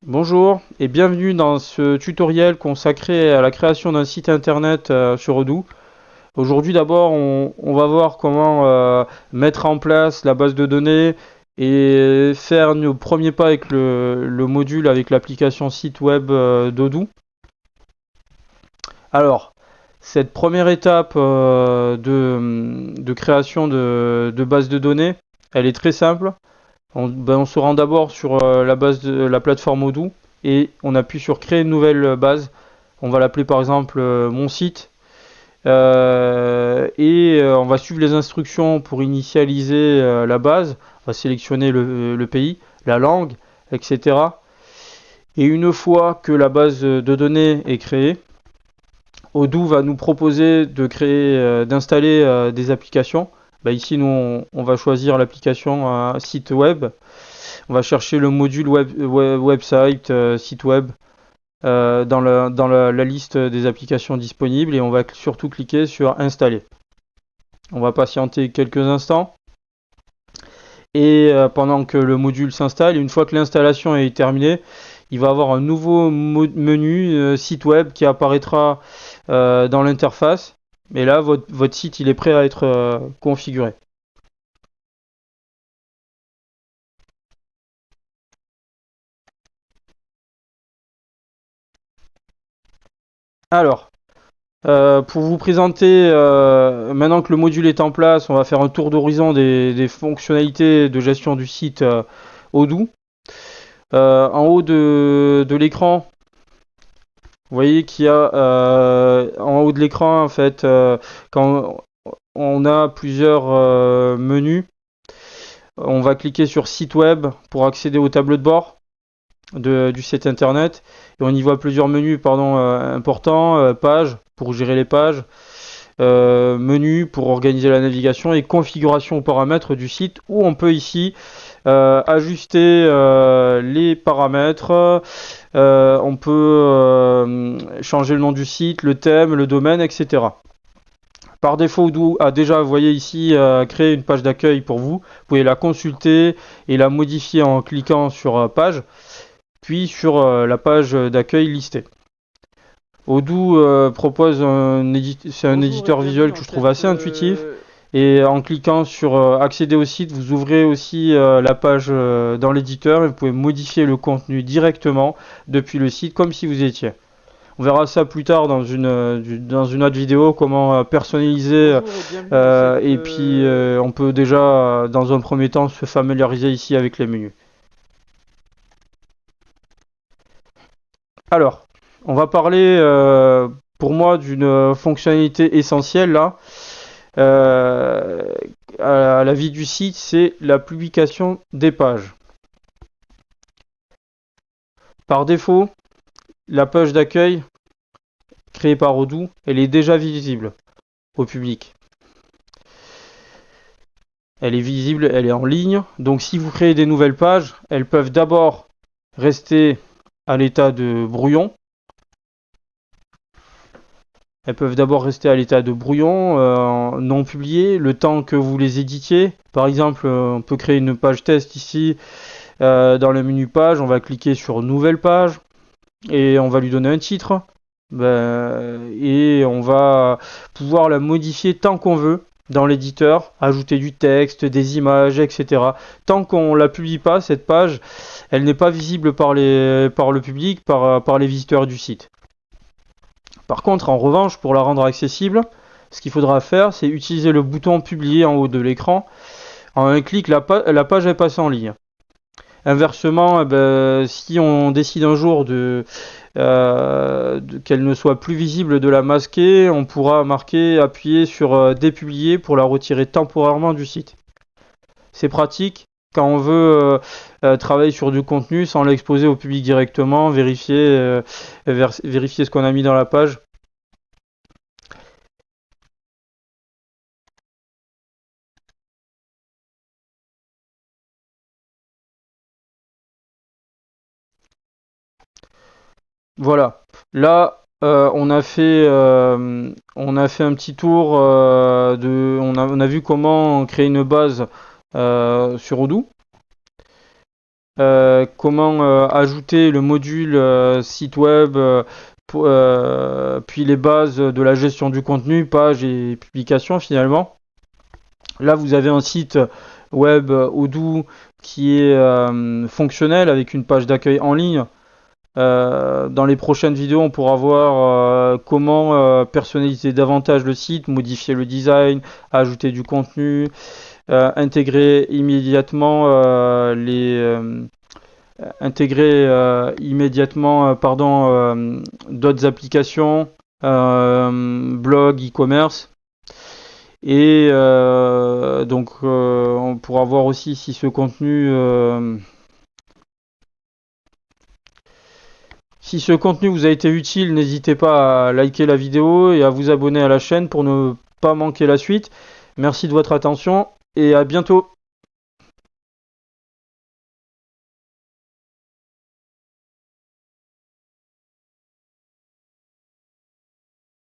Bonjour et bienvenue dans ce tutoriel consacré à la création d'un site internet sur Odoo. Aujourd'hui d'abord on va voir comment mettre en place la base de données et faire nos premiers pas avec le module avec l'application site web d'Odoo. Alors, cette première étape de création de base de données, elle est très simple. On se rend d'abord sur la base de la plateforme Odoo et on appuie sur créer une nouvelle base. On va l'appeler par exemple mon site. On va suivre les instructions pour initialiser la base. On va sélectionner le pays, la langue, etc. Et une fois que la base de données est créée, Odoo va nous proposer de créer, d'installer des applications. Ici, on va choisir l'application site web. On va chercher le module website, site web, dans la liste des applications disponibles et on va surtout cliquer sur installer. On va patienter quelques instants et pendant que le module s'installe, une fois que l'installation est terminée, il va avoir un nouveau menu site web qui apparaîtra dans l'interface. Et là, votre site il est prêt à être configuré. Alors, pour vous présenter, maintenant que le module est en place, on va faire un tour d'horizon des fonctionnalités de gestion du site Odoo. En haut de l'écran, vous voyez qu'il y a en haut de l'écran, en fait, quand on a plusieurs menus, on va cliquer sur site web pour accéder au tableau de bord du site internet. Et on y voit plusieurs menus importants, pages pour gérer les pages, menu pour organiser la navigation et configuration aux paramètres du site où on peut ici ajuster les paramètres, on peut changer le nom du site, le thème, le domaine, etc. Par défaut, Odoo a déjà, vous voyez ici, créé une page d'accueil pour vous. Vous pouvez la consulter et la modifier en cliquant sur page, puis sur la page d'accueil listée. Odoo propose c'est un Bonjour et éditeur bienvenue visuel que dans je trouve cette... assez intuitif. Et en cliquant sur accéder au site, vous ouvrez aussi la page dans l'éditeur et vous pouvez modifier le contenu directement depuis le site comme si vous étiez. On verra ça plus tard dans une autre vidéo, comment personnaliser. Bonjour et bienvenue dans cette... Et puis on peut déjà, dans un premier temps, se familiariser ici avec les menus. Alors, on va parler pour moi d'une fonctionnalité essentielle là. Euh, à la vie du site, c'est la publication des pages. Par défaut, la page d'accueil créée par Odoo, elle est déjà visible au public. Elle est visible, elle est en ligne. Donc si vous créez des nouvelles pages, elles peuvent d'abord rester à l'état de brouillon. Elles peuvent d'abord rester à l'état de brouillon, non publié, le temps que vous les éditiez. Par exemple, on peut créer une page test ici. Dans le menu page, on va cliquer sur nouvelle page et on va lui donner un titre. Et on va pouvoir la modifier tant qu'on veut dans l'éditeur, ajouter du texte, des images, etc. Tant qu'on la publie pas, cette page, elle n'est pas visible par le public, par les visiteurs du site. Par contre, en revanche, pour la rendre accessible, ce qu'il faudra faire, c'est utiliser le bouton publier en haut de l'écran. En un clic, la page est passée en ligne. Inversement, si on décide un jour qu'elle ne soit plus visible, de la masquer, on pourra appuyer sur dépublier pour la retirer temporairement du site. C'est pratique quand on veut travailler sur du contenu sans l'exposer au public directement, vérifier ce qu'on a mis dans la page. Voilà. Là, on a fait un petit tour on a vu comment créer une base sur Odoo. comment ajouter le module site web, puis les bases de la gestion du contenu, page et publication finalement. Là, vous avez un site web Odoo qui est fonctionnel avec une page d'accueil en ligne. Dans les prochaines vidéos, on pourra voir comment personnaliser davantage le site, modifier le design, ajouter du contenu, intégrer immédiatement d'autres applications, blog, e-commerce. Et donc on pourra voir aussi si ce contenu vous a été utile. N'hésitez pas à liker la vidéo et à vous abonner à la chaîne pour ne pas manquer la suite. Merci de votre attention et à bientôt.